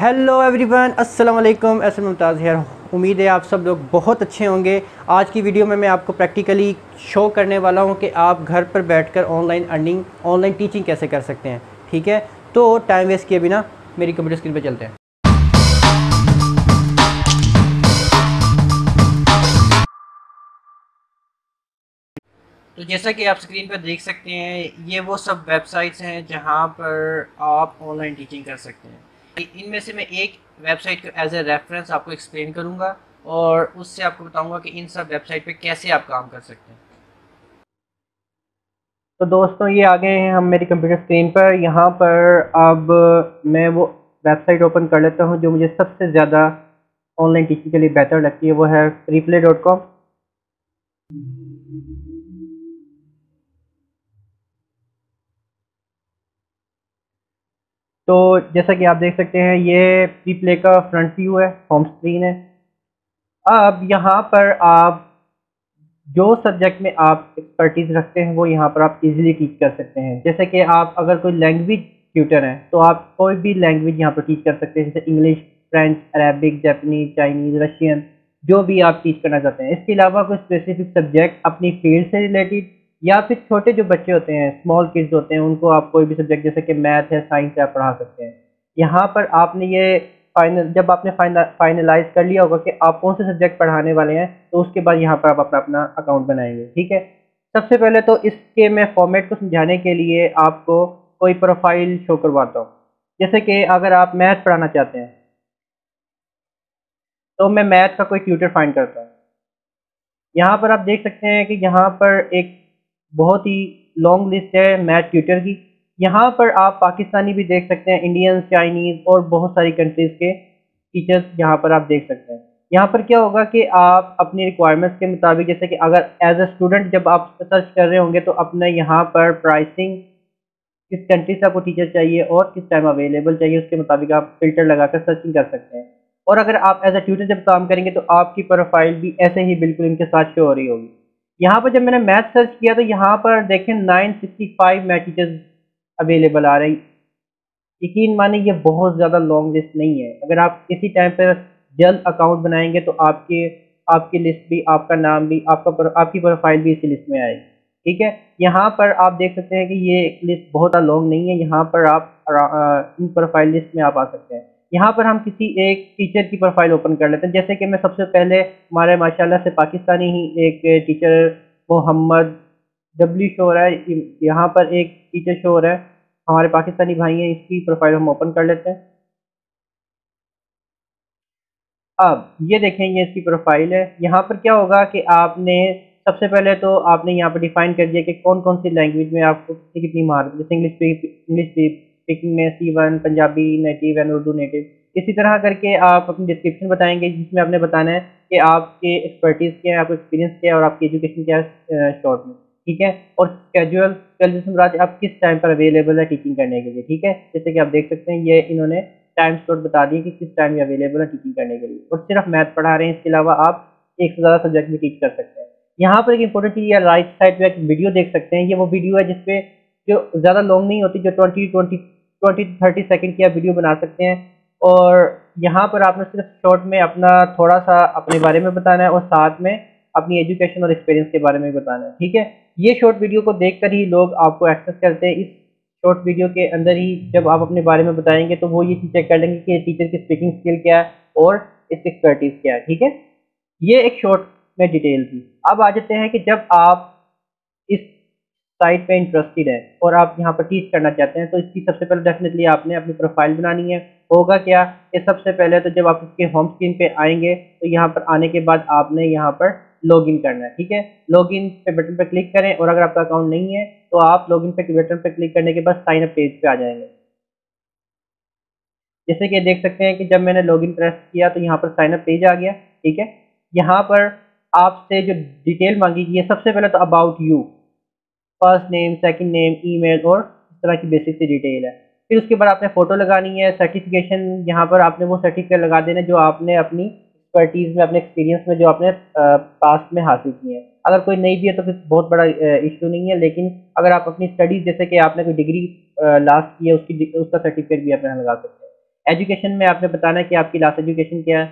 Hello everyone, अस्सलाम वालेकुम। S Mumtaz here. उम्मीद है आप सब लोग बहुत अच्छे होंगे। आज की वीडियो में मैं आपको प्रैक्टिकली शो करने वाला हूं कि आप घर पर बैठकर ऑनलाइन अर्निंग, ऑनलाइन टीचिंग कैसे कर सकते हैं। ठीक है, तो टाइम वेस्ट किए बिना मेरी कंप्यूटर स्क्रीन पर चलते हैं। तो जैसा कि आप स्क्रीन पर देख सकते हैं, ये वो सब वेबसाइट्स हैं जहां पर आप ऑनलाइन टीचिंग कर सकते हैं। इनमें से मैं एक वेबसाइट को एज ए रेफरेंस आपको एक्सप्लेन करूंगा और उससे आपको बताऊंगा कि इन सब वेबसाइट पे कैसे आप काम कर सकते हैं। तो दोस्तों, ये आ गए हैं हम मेरी कंप्यूटर स्क्रीन पर। यहाँ पर अब मैं वो वेबसाइट ओपन कर लेता हूँ जो मुझे सबसे ज़्यादा ऑनलाइन टीचिंग के लिए बेहतर लगती है। वो है freeplay.com। तो जैसा कि आप देख सकते हैं, ये प्री प्ले का फ्रंट व्यू है, होम स्क्रीन है। अब यहाँ पर आप जो सब्जेक्ट में आप एक्सपर्टीज़ रखते हैं वो यहाँ पर आप इजीली टीच कर सकते हैं। जैसे कि आप अगर कोई लैंग्वेज ट्यूटर हैं तो आप कोई भी लैंग्वेज यहाँ पर टीच कर सकते हैं, जैसे English, French, Arabic, Japanese, Chinese, Russian, जो भी आप टीच करना चाहते हैं। इसके अलावा कोई स्पेसिफिक सब्जेक्ट अपनी फील्ड से रिलेटेड, या फिर छोटे जो बच्चे होते हैं, स्मॉल किड्स होते हैं, उनको आप कोई भी सब्जेक्ट जैसे कि मैथ है, साइंस है, आप पढ़ा सकते हैं। यहाँ पर आपने ये जब आपने फाइनलाइज कर लिया होगा कि आप कौन से सब्जेक्ट पढ़ाने वाले हैं, तो उसके बाद यहाँ पर आप अपना अपना अकाउंट बनाएंगे। ठीक है, सबसे पहले तो इसके मैं फॉर्मेट को समझाने के लिए आपको कोई प्रोफाइल शो करवाता हूँ। जैसे कि अगर आप मैथ पढ़ाना चाहते हैं तो मैं मैथ का कोई ट्यूटर फाइंड करता हूँ। यहाँ पर आप देख सकते हैं कि यहाँ पर एक बहुत ही लॉन्ग लिस्ट है मैथ ट्यूटर की। यहाँ पर आप पाकिस्तानी भी देख सकते हैं, इंडियन, चाइनीज़ और बहुत सारी कंट्रीज़ के टीचर्स यहाँ पर आप देख सकते हैं। यहाँ पर क्या होगा कि आप अपनी रिक्वायरमेंट्स के मुताबिक, जैसे कि अगर एज अ स्टूडेंट जब आप सर्च कर रहे होंगे तो अपने यहाँ पर प्राइसिंग, किस कंट्री से आपको टीचर चाहिए और किस टाइम अवेलेबल चाहिए, उसके मुताबिक आप फ़िल्टर लगाकर सर्चिंग कर सकते हैं। और अगर आप एज अ ट्यूटर जब काम करेंगे तो आपकी प्रोफाइल भी ऐसे ही बिल्कुल इनके साथ शो हो रही होगी। यहाँ पर जब मैंने मैथ सर्च किया तो यहाँ पर देखें 965 मैथ टीचर्स अवेलेबल आ रहे हैं। यकीन माने ये बहुत ज़्यादा लॉन्ग लिस्ट नहीं है। अगर आप किसी टाइम पर जल्द अकाउंट बनाएंगे तो आपके आपकी लिस्ट भी, आपका नाम भी, आपकी प्रोफाइल भी इसी लिस्ट में आएगी। ठीक है, यहाँ पर आप देख सकते हैं कि ये लिस्ट बहुत लॉन्ग नहीं है। यहाँ पर आप इन प्रोफाइल लिस्ट में आप आ सकते हैं। यहाँ पर हम किसी एक टीचर की प्रोफाइल ओपन कर लेते हैं। जैसे कि मैं सबसे पहले, हमारे माशाल्लाह से पाकिस्तानी ही एक टीचर मोहम्मद डब्ल्यू शो हो रहा है, यहाँ पर एक टीचर शो हो रहा है, हमारे पाकिस्तानी भाई हैं, इसकी प्रोफाइल हम ओपन कर लेते हैं। अब ये देखें, ये इसकी प्रोफाइल है। यहाँ पर क्या होगा कि आपने सबसे पहले तो आपने यहाँ पर डिफाइन कर दिया कि कौन कौन सी लैंग्वेज में आपको कितनी कितनी महारत, जैसे इंग्लिश स्पीकिंग में C1, Punjabi native and Urdu native. इसी तरह करके आप अपनी डिस्क्रिप्शन बताएंगे जिसमें आपने बताना है कि आपके एक्सपर्टीज़ क्या है, आपका एक्सपीरियंस क्या है और आपकी एजुकेशन क्या है शॉर्ट में। ठीक है, और स्केड्यूल स्केड्यूल आप किस टाइम पर अवेलेबल है टीचिंग करने के लिए। ठीक है, जैसे कि आप देख सकते हैं, ये इन्होंने टाइम स्लॉट बता दिए कि किस टाइम ये अवेलेबल है टीचिंग करने के लिए, और सिर्फ मैथ पढ़ा रहे हैं। इसके अलावा आप एक से ज़्यादा सब्जेक्ट भी टीच कर सकते हैं। यहाँ पर एक इंपॉर्टेंट चीज़, या राइट साइड पे एक वीडियो देख सकते हैं। ये वो वीडियो है जिसपे जो ज़्यादा लॉन्ग नहीं होती, जो 20-30 सेकंड की आप वीडियो बना सकते हैं। और यहाँ पर आपने सिर्फ शॉर्ट में अपना थोड़ा सा अपने बारे में बताना है और साथ में अपनी एजुकेशन और एक्सपीरियंस के बारे में बताना है। ठीक है, ये शॉर्ट वीडियो को देखकर ही लोग आपको एक्सेस करते हैं। इस शॉर्ट वीडियो के अंदर ही जब आप अपने बारे में बताएंगे तो वो ये चेक कर लेंगे कि टीचर की स्पीकिंग स्किल क्या है और इसकी एक्सपर्टीज क्या है। ठीक है, ये एक शॉर्ट में डिटेल थी। अब आ जाते हैं कि जब आप इस साइट पे इंटरेस्टेड है और आप यहाँ पर टीच करना चाहते हैं तो इसकी सबसे पहले डेफिनेटली आपने अपनी प्रोफाइल बनानी है। होगा क्या कि सबसे पहले तो जब आप इसके होम स्क्रीन पे आएंगे तो यहाँ पर आने के बाद आपने यहाँ पर लॉगिन करना है। ठीक है, लॉगिन पे बटन पर क्लिक करें, और अगर आपका अकाउंट नहीं है तो आप लॉगिन पे बटन पर क्लिक करने के बाद साइन अप पेज पे आ जाएंगे। जैसे कि देख सकते हैं कि जब मैंने लॉगिन प्रेस किया तो यहाँ पर साइन अप पेज आ गया। ठीक है, यहाँ पर आपसे जो डिटेल मांगी गई है, सबसे पहले तो about you, first name, second name, email और इस तरह की बेसिक सी डिटेल है। फिर उसके बाद आपने फ़ोटो लगानी है, सर्टिफिकेशन यहाँ पर आपने वो सर्टिफिकेट लगा देना जो आपने अपनी एक्सपर्टीज़ में, अपने एक्सपीरियंस में जो आपने पास्ट में हासिल की है। अगर कोई नहीं भी है तो फिर बहुत बड़ा इशू नहीं है, लेकिन अगर आप अपनी स्टडीज़, जैसे कि आपने कोई डिग्री लास्ट की है, उसका सर्टिफिकेट भी अपना लगा सकते हैं। एजुकेशन में आपने बताना है कि आपकी लास्ट एजुकेशन क्या है,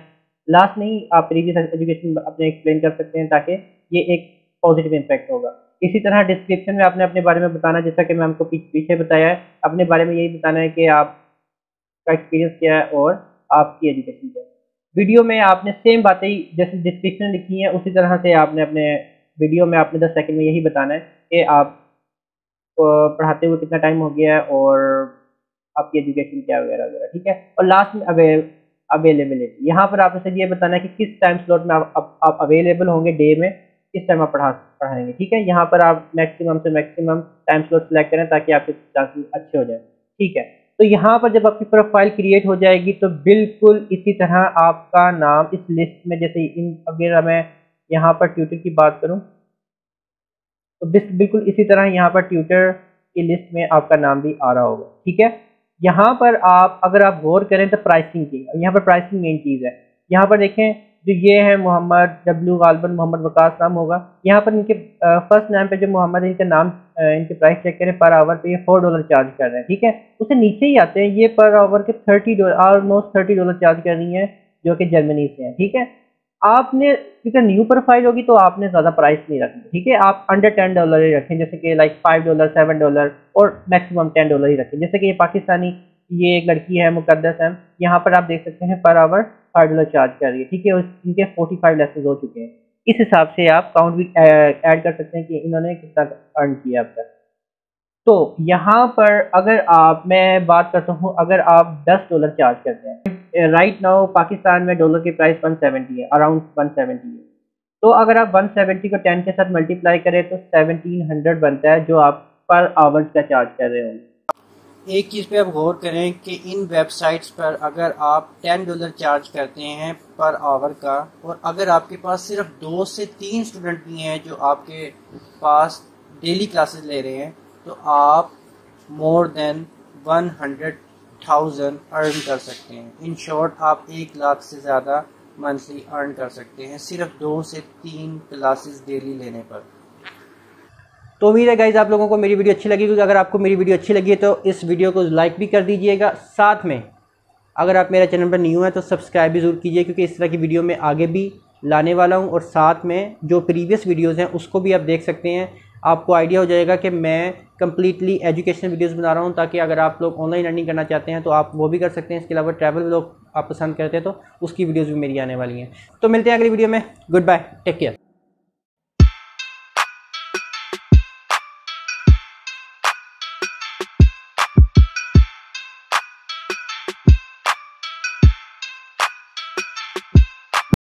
लास्ट नहीं आप प्रीवियस एजुकेशन अपने एक्सप्लेन कर सकते हैं ताकि ये एक पॉजिटिव इम्पैक्ट होगा। इसी तरह डिस्क्रिप्शन में आपने अपने बारे में बताना, जैसा कि मैं आपको पीछे बताया है, अपने बारे में यही बताना है कि आपका एक्सपीरियंस क्या है और आपकी एजुकेशन क्या है। वीडियो में आपने सेम बातें जैसे डिस्क्रिप्शन लिखी है उसी तरह से आपने अपने वीडियो में आपने 10 सेकंड में यही बताना है कि आप पढ़ाते हुए कितना टाइम हो गया है और आपकी एजुकेशन क्या वगैरह वगैरह, ठीक है। और लास्ट में अवेलेबिलिटी, यहाँ पर आपने सिर्फ ये बताना है कि किस टाइम स्लॉट में आप अवेलेबल होंगे डे में, किस टाइम आप पढ़ाएंगे, ठीक है। यहाँ पर आप मैक्सिमम से मैक्सिमम टाइम स्लॉट सेलेक्ट करें ताकि आपके चांसेस अच्छे हो जाए, ठीक है। तो यहाँ पर जब आपकी प्रोफाइल क्रिएट हो जाएगी तो बिल्कुल इसी तरह आपका नाम इस लिस्ट में, जैसे अगर मैं यहाँ पर ट्यूटर की बात करूँ तो बिल्कुल इसी तरह यहाँ पर ट्यूटर की लिस्ट में आपका नाम भी आ रहा होगा, ठीक है। यहाँ पर आप अगर आप गौर करें तो प्राइसिंग की, यहाँ पर प्राइसिंग मेन चीज़ है। यहाँ पर देखें जो ये है मोहम्मद डब्ल्यू गालबन, मोहम्मद वकास नाम होगा। यहाँ पर इनके फर्स्ट नाम पे जो मोहम्मद इनका नाम इनके प्राइस चेक करें पर आवर पे, ये $4 चार्ज कर रहे हैं, ठीक है। उससे नीचे ही आते हैं, ये पर आवर के $30 ऑलमोस्ट $30 चार्ज कर रही है जो कि जर्मनी से है, ठीक है। आपने क्योंकि न्यू प्रोफाइल होगी तो आपने ज़्यादा प्राइस नहीं रखनी, ठीक है। आप अंडर $10 ही रखें, जैसे कि लाइक $5 $7 और मैक्सिमम $10 ही रखें। जैसे कि ये पाकिस्तानी, ये एक लड़की है मुकद्दस है, यहाँ पर आप देख सकते हैं पर आवर $5 चार्ज कर रही है, ठीक है। इनके 45 लेसन हो चुके हैं। इस हिसाब से आप काउंट भी ऐड कर सकते हैं कि इन्होंने कितना अर्न किया अब तक। तो यहाँ पर अगर मैं बात करता हूँ, अगर आप $10 चार्ज करते हैं, राइट नाउ पाकिस्तान में डॉलर की प्राइस 170 है, अराउंड 170 है। तो अगर आप 170 को 10 के साथ मल्टीप्लाई करें तो 1700 बनता है जो आप पर आवर्स का चार्ज कर रहे होंगे। एक चीज़ पे आप गौर करें कि इन वेबसाइट्स पर अगर आप $10 चार्ज करते हैं पर आवर का, और अगर आपके पास सिर्फ 2 से 3 स्टूडेंट भी हैं जो आपके पास डेली क्लासेस ले रहे हैं, तो आप मोर देन 100,000 अर्न कर सकते हैं। इन शॉर्ट आप 1 लाख से ज़्यादा मंथली अर्न कर सकते हैं सिर्फ 2 से 3 क्लासेस डेली लेने पर। तो उम्मीद है गाइज आप लोगों को मेरी वीडियो अच्छी लगी, क्योंकि अगर आपको मेरी वीडियो अच्छी लगी है तो इस वीडियो को लाइक भी कर दीजिएगा। साथ में अगर आप मेरे चैनल पर न्यू हैं तो सब्सक्राइब भी ज़रूर कीजिए, क्योंकि इस तरह की वीडियो मैं आगे भी लाने वाला हूं। और साथ में जो प्रीवियस वीडियोस हैं उसको भी आप देख सकते हैं, आपको आइडिया हो जाएगा कि मैं कम्प्लीटली एजुकेशनल वीडियोज़ बना रहा हूँ, ताकि अगर आप लोग ऑनलाइन अर्निंग करना चाहते हैं तो आप वो भी कर सकते हैं। इसके अलावा ट्रैवल व्लॉग आप पसंद करते हैं तो उसकी वीडियोज़ भी मेरी आने वाली हैं। तो मिलते हैं अगली वीडियो में। Goodbye, take care.